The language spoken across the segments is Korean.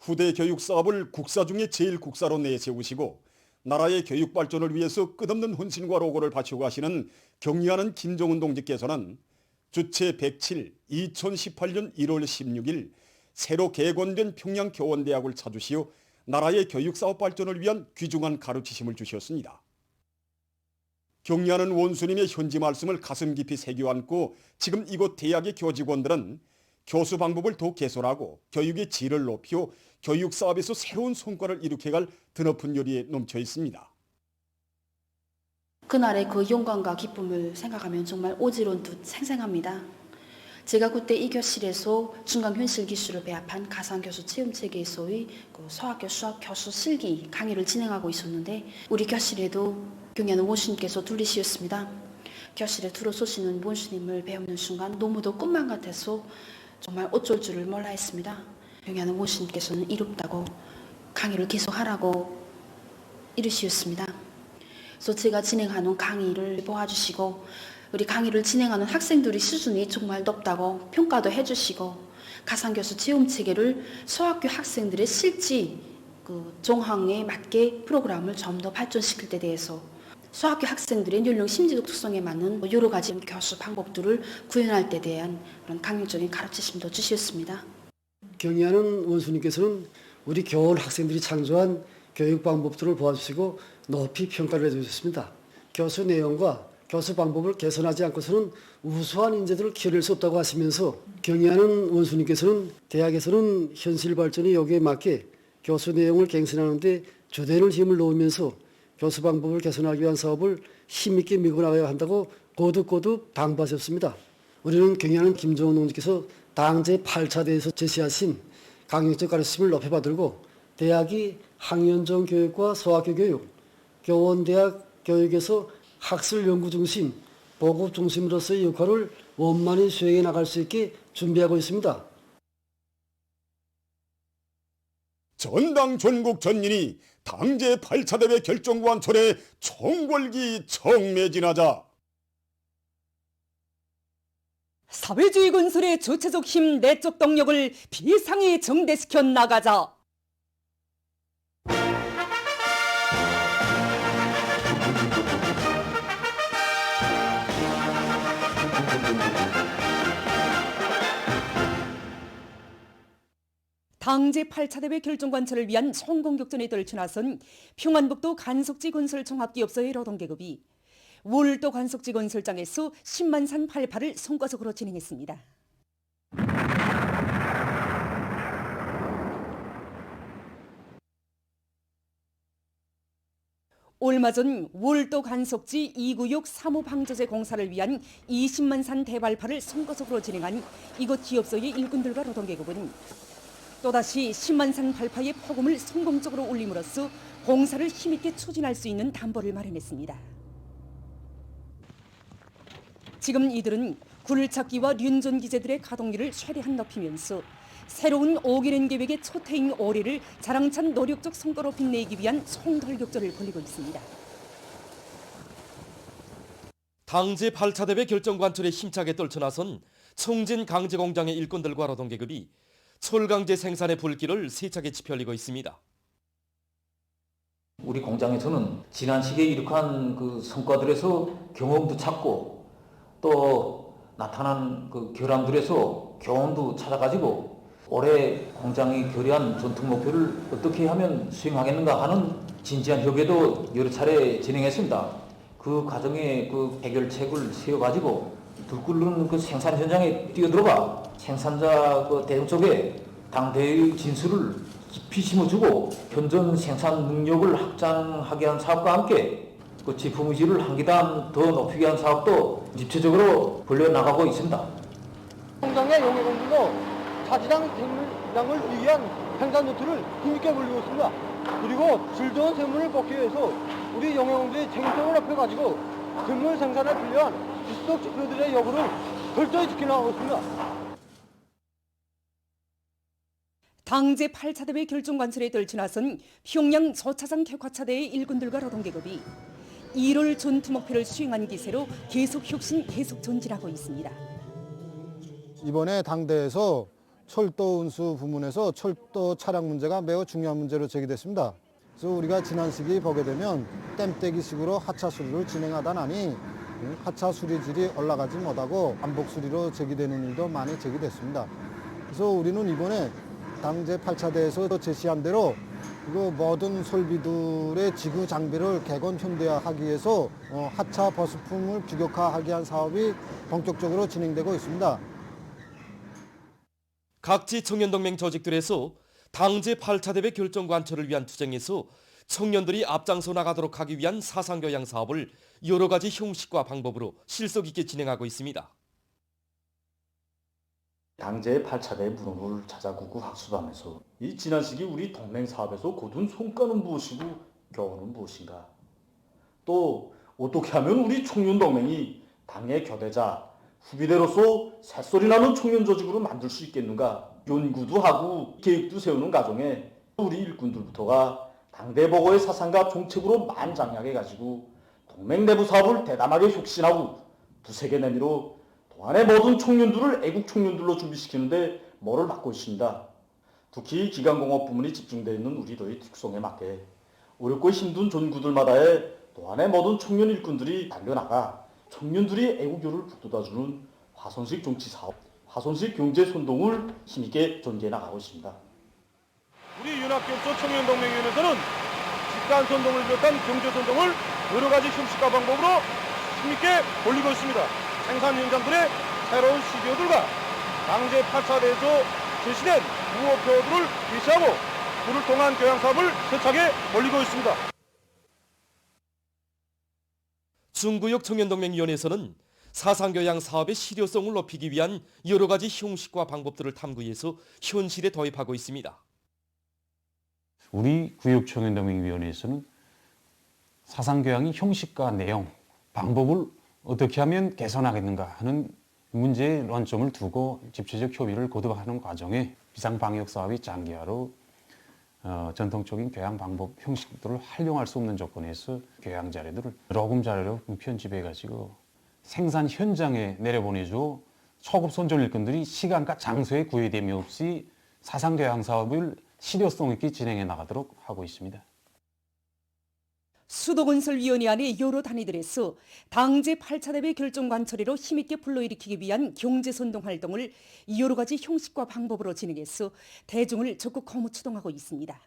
후대 교육 사업을 국사 중에 제일 국사로 내세우시고 나라의 교육 발전을 위해서 끝없는 헌신과 로고를 바치고 가시는 경리하는 김정은 동지께서는 주체 107 2018년 1월 16일 새로 개건된 평양교원대학을 찾으시어 나라의 교육사업 발전을 위한 귀중한 가르치심을 주셨습니다. 경리하는 원수님의 현지 말씀을 가슴 깊이 새겨 안고 지금 이곳 대학의 교직원들은 교수 방법을 더 개선하고 교육의 질을 높여 교육 사업에서 새로운 성과를 일으켜갈 드높은 열의에 넘쳐 있습니다. 그날의 그 영광과 기쁨을 생각하면 정말 오지론듯 생생합니다. 제가 그때 이 교실에서 중강현실 기술을 배합한 가상교수 체험체계에서의 그 서학교 수학 교수 실기 강의를 진행하고 있었는데 우리 교실에도 경리하는 원수님께서 둘리시었습니다. 교실에 들어서시는 원수님을 배우는 순간 너무도 꿈만 같아서 정말 어쩔 줄을 몰라 했습니다. 경리하는 원수님께서는 이롭다고 강의를 계속하라고 이르시었습니다. 그래서 제가 진행하는 강의를 보아주시고 우리 강의를 진행하는 학생들의 수준이 정말 높다고 평가도 해주시고 가상교수 체험체계를 소학교 학생들의 실지 정황에 맞게 프로그램을 좀 더 발전시킬 때 대해서 소학교 학생들의 연령 심리적 특성에 맞는 여러 가지 교수 방법들을 구현할 때 대한 그런 강력적인 가르치심도 주셨습니다. 경리하는 원수님께서는 우리 교원 학생들이 창조한 교육 방법들을 보아주시고 높이 평가를 해주셨습니다. 교수 내용과 교수 방법을 개선하지 않고서는 우수한 인재들을 키워낼 수 없다고 하시면서 경리하는 원수님께서는 대학에서는 현실 발전이 여기에 맞게 교수 내용을 갱신하는 데 주대를 힘을 놓으면서 교수 방법을 개선하기 위한 사업을 힘있게 밀고 나가야 한다고 거듭거듭 당부하셨습니다. 우리는 경리하는 김정은 동지께서 당제 8차 대에서 제시하신 강력적 가르침을 높여받들고 대학이 학년정 교육과 소학교 교육, 교원대학 교육에서 학술 연구 중심, 보급 중심으로서의 역할을 원만히 수행해 나갈 수 있게 준비하고 있습니다. 전당 전국 전인이 당제 8차 대회 결정관철에 총궐기 청매진하자. 사회주의 건설의 주체적 힘, 내적 동력을 비상히 정대시켜 나가자. 당제 8차 대회 결정관철을 위한 성공격전에 떨쳐나선 평안북도 간석지 건설종합기업소의 노동계급이 월도 간석지 건설장에서 10만산 발파를 성과적으로 진행했습니다. 얼마 전 월도 간석지 2구역 사무방조제 공사를 위한 20만산 대발파를 성과적으로 진행한 이곳 기업소의 일꾼들과 노동계급은 또다시 10만산 발파의 포금을 성공적으로 올림으로써 공사를 힘있게 추진할 수 있는 담보를 마련했습니다. 지금 이들은 굴착기와 륜전 기재들의 가동률을 최대한 높이면서 새로운 5개년 계획의 초태인 올해를 자랑찬 노력적 성과로 빛내기 위한 총돌격전을 벌이고 있습니다. 당제 8차 대회 결정관철에 힘차게 떨쳐나선 청진 강제공장의 일꾼들과 노동계급이 철강제 생산의 불길을 세차게 지펴올리고 있습니다. 우리 공장에서는 지난 시기에 이룩한 그 성과들에서 경험도 찾고 또 나타난 그 결함들에서 교훈도 찾아가지고 올해 공장이 결의한 전투 목표를 어떻게 하면 수행하겠는가 하는 진지한 협의도 여러 차례 진행했습니다. 그 과정에 그 해결책을 세워가지고 들끓는 그 생산 현장에 뛰어들어가 생산자 그 대응 쪽에 당대의 진수를 깊이 심어주고 현존 생산 능력을 확장하게 한 사업과 함께 그 제품 의지를 한 계단 더 높이기 위한 사업도 집체적으로 벌려나가고 있습니다. 공장의 영업원들도 차지당 생물량을 위한 생산 노트를 힘있게 벌리고 있습니다. 그리고 질 좋은 생물을 뽑기 위해서 우리 영업원들이 책임성을 높여가지고 생물 생산에 필요한 지속 지표들의 여부를 철저히 지켜나가고 있습니다. 당제 8차 대회 결정관철에 떨쳐나선 평양 저차장 객화차대의 일꾼들과 노동계급이 1월 전투 목표를 수행한 기세로 계속 혁신, 계속 전진하고 있습니다. 이번에 당대에서 철도 운수 부문에서 철도 차량 문제가 매우 중요한 문제로 제기됐습니다. 그래서 우리가 지난 시기 보게 되면 댐떼기식으로 하차 수리를 진행하다 나니 하차 수리질이 올라가지 못하고 반복 수리로 제기되는 일도 많이 제기됐습니다. 그래서 우리는 이번에 당제 8차대에서 제시한 대로 이거 모든 설비들의 지구 장비를 개건 현대화하기 위해서 하차 버스품을 규격화하기 위한 사업이 본격적으로 진행되고 있습니다. 각지 청년동맹 조직들에서 당제 8차 대회 결정 관철을 위한 투쟁에서 청년들이 앞장서 나가도록 하기 위한 사상교양 사업을 여러 가지 형식과 방법으로 실속 있게 진행하고 있습니다. 당제의 8차대 무릎을 찾아 구구학수하면서 이 지난 시기 우리 동맹 사업에서 거둔 성과는 무엇이고 교훈은 무엇인가? 또 어떻게 하면 우리 청년 동맹이 당의 교대자, 후비대로서 새소리 나는 청년 조직으로 만들 수 있겠는가? 연구도 하고 계획도 세우는 과정에 우리 일꾼들부터가 당대 보고의 사상과 정책으로 만장하게 가지고 동맹 내부 사업을 대담하게 혁신하고 두세계 내미로 동안의 모든 청년들을 애국 청년들로 준비시키는데 뭐를 맡고 있습니다. 특히 기관공업 부문이 집중되어 있는 우리도의 특성에 맞게 어렵고 힘든 전구들마다의 동안의 모든 청년 일꾼들이 달려나가 청년들이 애국교를 북돋아주는 화선식 정치사업, 화선식 경제선동을 힘있게 전개해 나가고 있습니다. 우리 윤학교협소 청년동맹위원회에서는 집단선동을 비롯한 경제선동을 여러 가지 형식과 방법으로 힘있게 벌리고 있습니다. 생산 현장들의 새로운 시기어들과 당제 8차대에서 제시된 무호표들을 개시하고 그를 통한 교양사업을 세차게 벌리고 있습니다. 중구역 청년동맹위원회에서는 사상교양 사업의 실효성을 높이기 위한 여러 가지 형식과 방법들을 탐구해서 현실에 도입하고 있습니다. 우리 구역청년동맹위원회에서는 사상교양의 형식과 내용, 방법을 어떻게 하면 개선하겠는가 하는 문제에 론점을 두고 집체적 협의를 거듭하는 과정에 비상방역사업의 장기화로 전통적인 교양 방법 형식들을 활용할 수 없는 조건에서 교양 자료들을 로금 자료로 편집해가지고 생산 현장에 내려보내주어 초급 선전 일꾼들이 시간과 장소에 구애됨이 없이 사상교양 사업을 실효성 있게 진행해 나가도록 하고 있습니다. 수도건설위원회 안의 여러 단위들에서 당제 8차 대회 결정 관철회로 힘있게 불러일으키기 위한 경제선동 활동을 여러 가지 형식과 방법으로 진행해서 대중을 적극 거무 추동하고 있습니다.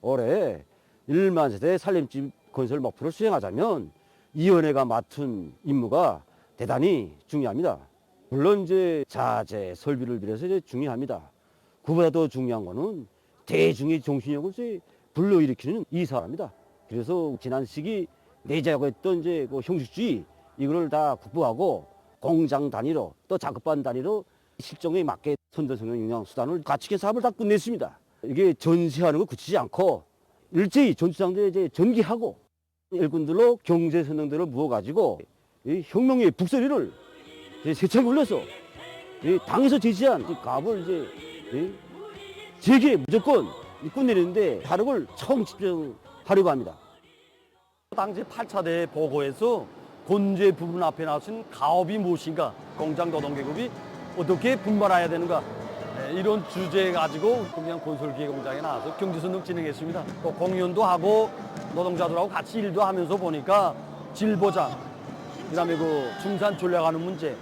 올해 1만 세대 살림집 건설 목표를 수행하자면 이 위원회가 맡은 임무가 대단히 중요합니다. 물론 이제 자재, 설비를 비해서 이제 중요합니다. 그보다 더 중요한 거는 대중의 정신력을 불러일으키는 이 사람입니다. 그래서 지난 시기 내재하고 했던 이제 그 형식주의 이거를 다 극복하고 공장 단위로 또 작업반 단위로 실정에 맞게 선도성형 영양 수단을 갖추게 사업을 다 끝냈습니다. 이게 전시하는 거 그치지 않고 일제히 전투장소에 이제 전기하고 일꾼들로 경제 선동들을 모아가지고 이 혁명의 북소리를 세차게 올려서 당에서 제시한 값을 이제 재기에 무조건 끝내는데 하루를 총 집중하려고 합니다. 당시 8차대 보고에서 건재 부분 앞에 나선 가업이 무엇인가, 공장 노동계급이 어떻게 분발해야 되는가, 이런 주제 가지고 그냥 건설기계공장에 나와서 경제선동 진행했습니다. 또 공연도 하고 노동자들하고 같이 일도 하면서 보니까 질보장, 그다음에 그 중산 전략하는 문제,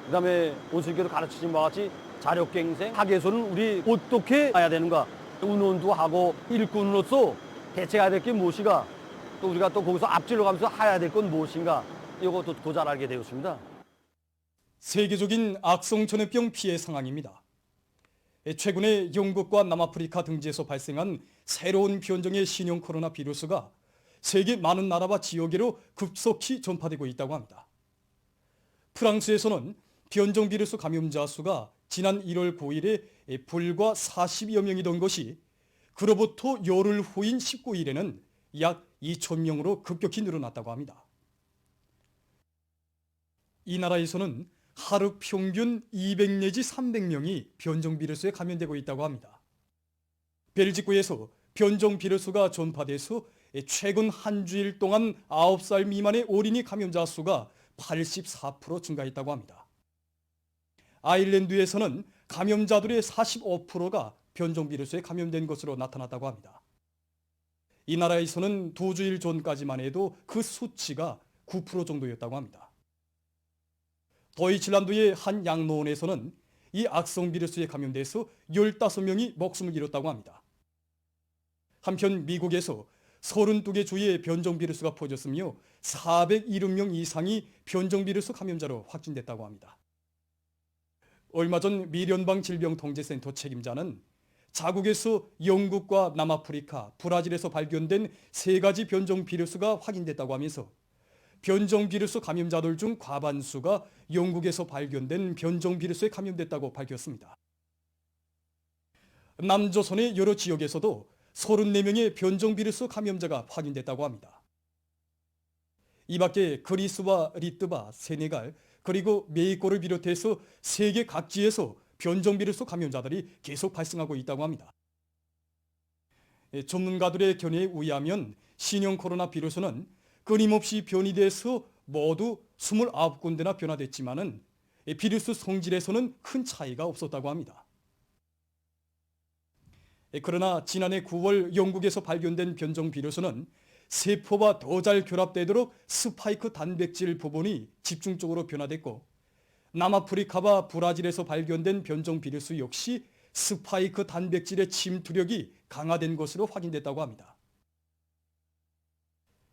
그다음에 원수님께서 가르치신 바와 같이 자력갱생, 학에서는 우리 어떻게 해야 되는가, 운원도 하고 일꾼으로서 대체해야 될 게 무엇인가, 또 우리가 또 거기서 앞질러 가면서 해야 될 건 무엇인가, 이것도 더 잘 알게 되었습니다. 세계적인 악성 전염병 피해 상황입니다. 최근에 영국과 남아프리카 등지에서 발생한 새로운 변종의 신형 코로나 바이러스가 세계 많은 나라와 지역으로 급속히 전파되고 있다고 합니다. 프랑스에서는 변종 바이러스 감염자 수가 지난 1월 9일에 불과 40여 명이던 것이 그로부터 열흘 후인 19일에는 약 2,000명으로 급격히 늘어났다고 합니다. 이 나라에서는 하루 평균 200 내지 300명이 변종 바이러스에 감염되고 있다고 합니다. 벨기에에서 변종 바이러스가 전파돼서 최근 한 주일 동안 9살 미만의 어린이 감염자 수가 84% 증가했다고 합니다. 아일랜드에서는 감염자들의 45%가 변종 비루스에 감염된 것으로 나타났다고 합니다. 이 나라에서는 2주일 전까지만 해도 그 수치가 9% 정도였다고 합니다. 도이칠란드의 한 양로원에서는 이 악성 비루스에 감염돼서 15명이 목숨을 잃었다고 합니다. 한편 미국에서 32개 주에 변종 비루스가 퍼졌으며 470명 이상이 변종 비루스 감염자로 확진됐다고 합니다. 얼마 전 미 연방질병통제센터 책임자는 자국에서 영국과 남아프리카, 브라질에서 발견된 3가지 변종 비루스가 확인됐다고 하면서 변종 비루스 감염자들 중 과반수가 영국에서 발견된 변종 비루스에 감염됐다고 밝혔습니다. 남조선의 여러 지역에서도 34명의 변종 비루스 감염자가 확인됐다고 합니다. 이 밖에 그리스와 리트바, 세네갈, 그리고 메xi코를 비롯해서 세계 각지에서 변종 비루스 감염자들이 계속 발생하고 있다고 합니다. 전문가들의 견해에 의하면 신형 코로나 비루스는 끊임없이 변이돼서 모두 29군데나 변화됐지만은 비루스 성질에서는 큰 차이가 없었다고 합니다. 그러나 지난해 9월 영국에서 발견된 변종 비루스는 세포와 더 잘 결합되도록 스파이크 단백질 부분이 집중적으로 변화됐고, 남아프리카와 브라질에서 발견된 변종 비루스 역시 스파이크 단백질의 침투력이 강화된 것으로 확인됐다고 합니다.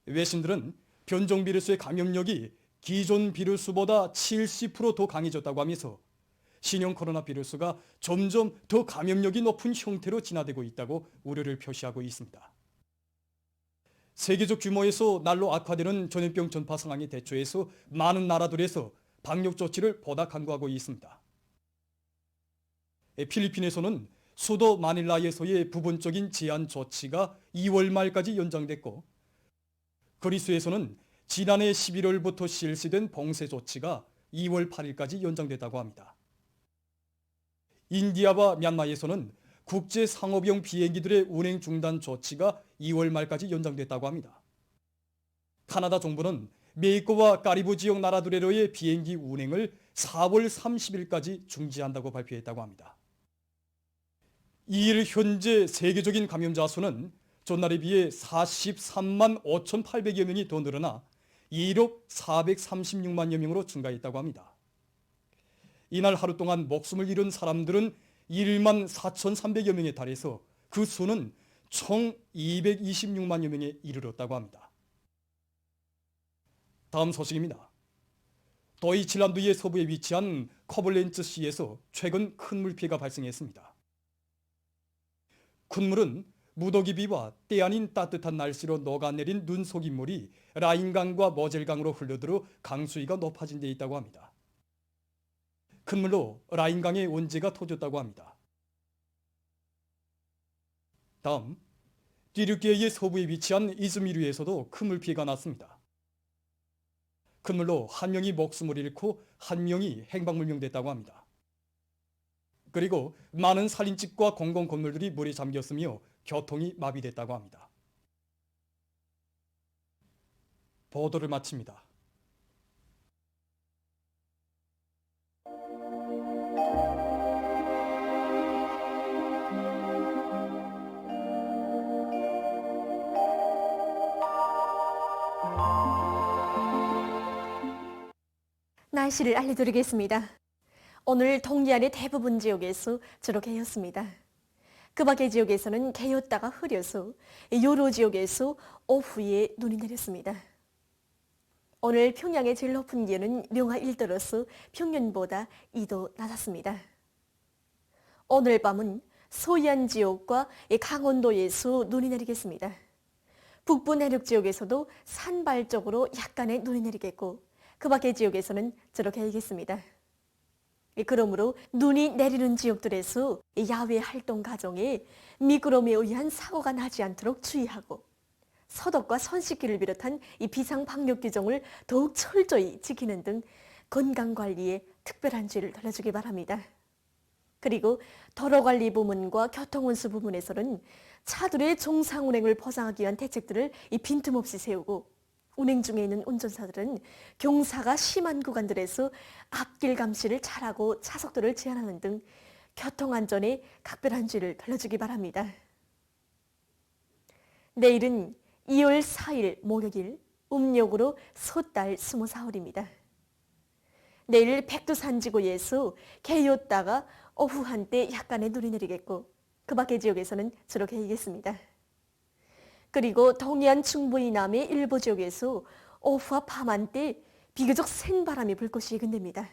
외신들은 변종 비루스의 감염력이 기존 비루스보다 70% 더 강해졌다고 하면서 신형 코로나 비루스가 점점 더 감염력이 높은 형태로 진화되고 있다고 우려를 표시하고 있습니다. 세계적 규모에서 날로 악화되는 전염병 전파 상황에 대처해서 많은 나라들에서 방역 조치를 보다 강구하고 있습니다. 필리핀에서는 수도 마닐라에서의 부분적인 제한 조치가 2월 말까지 연장됐고, 그리스에서는 지난해 11월부터 실시된 봉쇄 조치가 2월 8일까지 연장됐다고 합니다. 인디아와 미얀마에서는 국제 상업용 비행기들의 운행 중단 조치가 2월 말까지 연장됐다고 합니다. 카나다 정부는 멕시코와 카리브 지역 나라들의 비행기 운행을 4월 30일까지 중지한다고 발표했다고 합니다. 이일 현재 세계적인 감염자 수는 전날에 비해 43만 5,800여 명이 더 늘어나 1억 436만여 명으로 증가했다고 합니다. 이날 하루 동안 목숨을 잃은 사람들은 1만 4,300여 명에 달해서 그 수는 총 226만여 명에 이르렀다고 합니다. 다음 소식입니다. 도이칠란드의 서부에 위치한 코블렌츠시에서 최근 큰 물피해가 발생했습니다. 큰 물은 무더기비와 때 아닌 따뜻한 날씨로 녹아내린 눈 속인물이 라인강과 머젤강으로 흘러들어 강수위가 높아진 데 있다고 합니다. 큰 물로 라인강의 원재가 터졌다고 합니다. 다음, 띠르케의 서부에 위치한 이즈미르에서도 큰 물피해가 났습니다. 큰 물로 한 명이 목숨을 잃고 한 명이 행방불명됐다고 합니다. 그리고 많은 살림집과 공공건물들이 물에 잠겼으며 교통이 마비됐다고 합니다. 보도를 마칩니다. 날씨를 알려드리겠습니다. 오늘 동해안의 대부분 지역에서 주로 개였습니다. 그 밖의 지역에서는 개였다가 흐려서 여러 지역에서 오후에 눈이 내렸습니다. 오늘 평양의 제일 높은 기온은 영하 1도로서 평년보다 2도 낮았습니다. 오늘 밤은 서해안 지역과 강원도에서 눈이 내리겠습니다. 북부 내륙 지역에서도 산발 쪽으로 약간의 눈이 내리겠고, 그 밖의 지역에서는 주로 개이겠습니다. 그러므로 눈이 내리는 지역들에서 야외 활동 과정에 미끄럼에 의한 사고가 나지 않도록 주의하고, 소독과 손 씻기를 비롯한 이 비상 방역 규정을 더욱 철저히 지키는 등 건강관리에 특별한 주의를 돌려주기 바랍니다. 그리고 도로관리 부문과 교통운수 부문에서는 차들의 정상 운행을 보장하기 위한 대책들을 빈틈없이 세우고, 운행 중에 있는 운전사들은 경사가 심한 구간들에서 앞길 감시를 잘하고 차속도를 제한하는 등 교통안전에 각별한 주의를 돌려주기 바랍니다. 내일은 2월 4일 목요일 음력으로 섣달 24일입니다. 내일 백두산지구에서 개였다가 오후 한때 약간의 눈이 내리겠고 그 밖의 지역에서는 주로 개이겠습니다. 그리고 동해안 중부 이남의 일부 지역에서 오후와 밤 한때 비교적 센 바람이 불 것이 예견됩니다.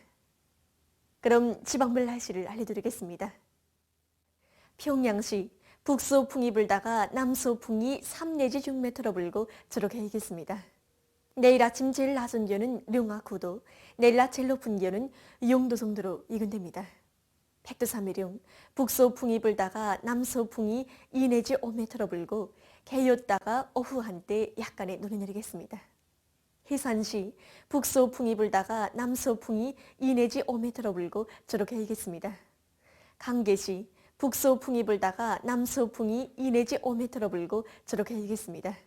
그럼 지방별 날씨를 알려드리겠습니다. 평양시 북서풍이 불다가 남서풍이 3 내지 6m로 불고 주로 개이겠습니다. 내일 아침 제일 낮은 기온은 령아 9도, 내일 낮 제일 높은 기온은 0도 정도로 예견됩니다. 백두산미령 북서풍이 불다가 남서풍이 2 내지 5m로 불고 개였다가 오후 한때 약간의 눈이 내리겠습니다. 해산시 북서풍이 불다가 남서풍이 2 내지 5m로 불고 주로 개이겠습니다. 강계시 북서풍이 불다가 남서풍이 2 내지 5m로 불고 주로 개이겠습니다.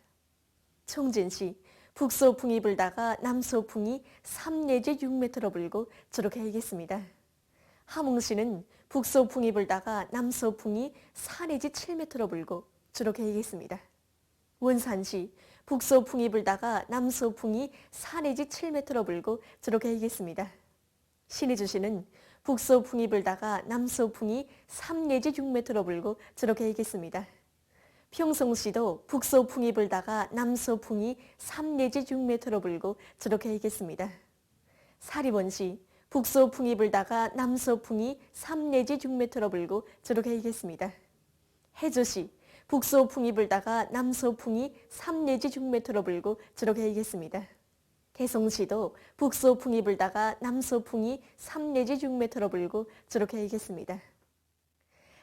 청진시 북서풍이 불다가 남서풍이 3 내지 6m로 불고 주로 개이겠습니다. 함흥시는 북서풍이 불다가 남서풍이 4 내지 7m로 불고 주로 개이겠습니다. 원산시 북서풍이 불다가 남서풍이 4 내지 7m로 불고 주로 개이겠습니다. 신의주시는 북서풍이 불다가 남서풍이 3 내지 6m로 불고 주로 개이겠습니다. 평성시도 북서풍이 불다가 남서풍이 3 내지 6m로 불고 주로 개이겠습니다. 사리원시 북서풍이 불다가 남서풍이 3 내지 6m로 불고 주로 개이겠습니다. 해주시 북서풍이 불다가 남서풍이 3 내지 6m로 불고 주로 개이겠습니다. 개성시도 북서풍이 불다가 남서풍이 3 내지 6m로 불고 주로 개이겠습니다.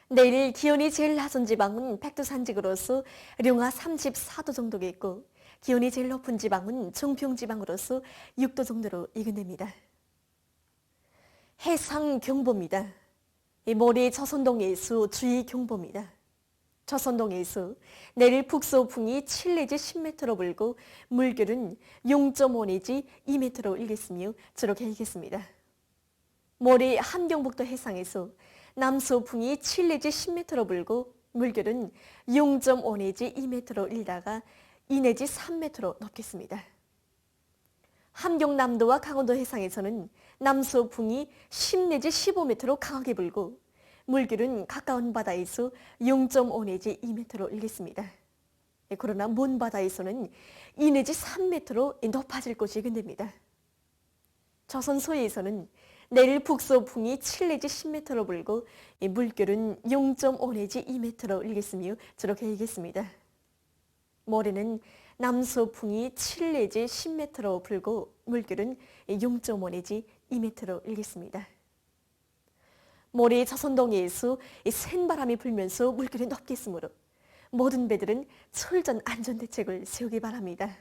내일 기온이 제일 낮은 지방은 백두산지구로서 령아 34도 정도겠고 기온이 제일 높은 지방은 청평지방으로서 6도 정도로 예견됩니다. 해상경보입니다. 모레 저선동해수 주의경보입니다. 저선동해수 내일 북서풍이 7 내지 10m로 불고 물결은 0.5 내지 2m로 일겠으며 주로 개이겠습니다. 모레 함경북도 해상에서 남서풍이 7 내지 10m로 불고 물결은 0.5 내지 2m로 일다가 2 내지 3m로 높겠습니다. 함경남도와 강원도 해상에서는 남서풍이 10 내지 15m로 강하게 불고 물결은 가까운 바다에서 0.5 내지 2m로 일겠습니다. 그러나 먼 바다에서는 2 내지 3m로 높아질 것이 예견됩니다. 조선 서해에서는 내일 북서풍이 7 내지 10m로 불고 물결은 0.5 내지 2m로 일겠으며 주로 개이겠습니다. 모레는 남서풍이 7 내지 10m로 불고 물결은 0.5 내지 2m로 일겠습니다. 모레 저선동해에서 센 바람이 불면서 물결이 높겠으므로 모든 배들은 철전 안전대책을 세우기 바랍니다.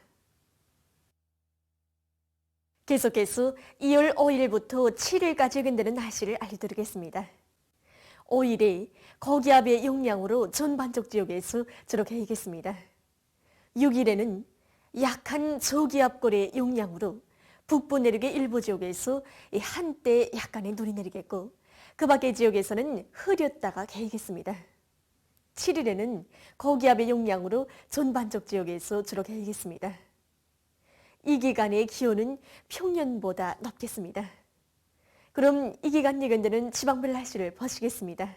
계속해서 2월 5일부터 7일까지 예견되는 날씨를 알려드리겠습니다. 5일에 고기압의 영향으로 전반적 지역에서 주로 개이겠습니다. 6일에는 약한 저기압골의 영향으로 북부 내륙의 일부 지역에서 한때 약간의 눈이 내리겠고 그 밖의 지역에서는 흐렸다가 개이겠습니다. 7일에는 고기압의 영향으로 전반적 지역에서 주로 개이겠습니다. 이 기간의 기온은 평년보다 높겠습니다. 그럼 이 기간 예견되는 지방별 날씨를 보시겠습니다.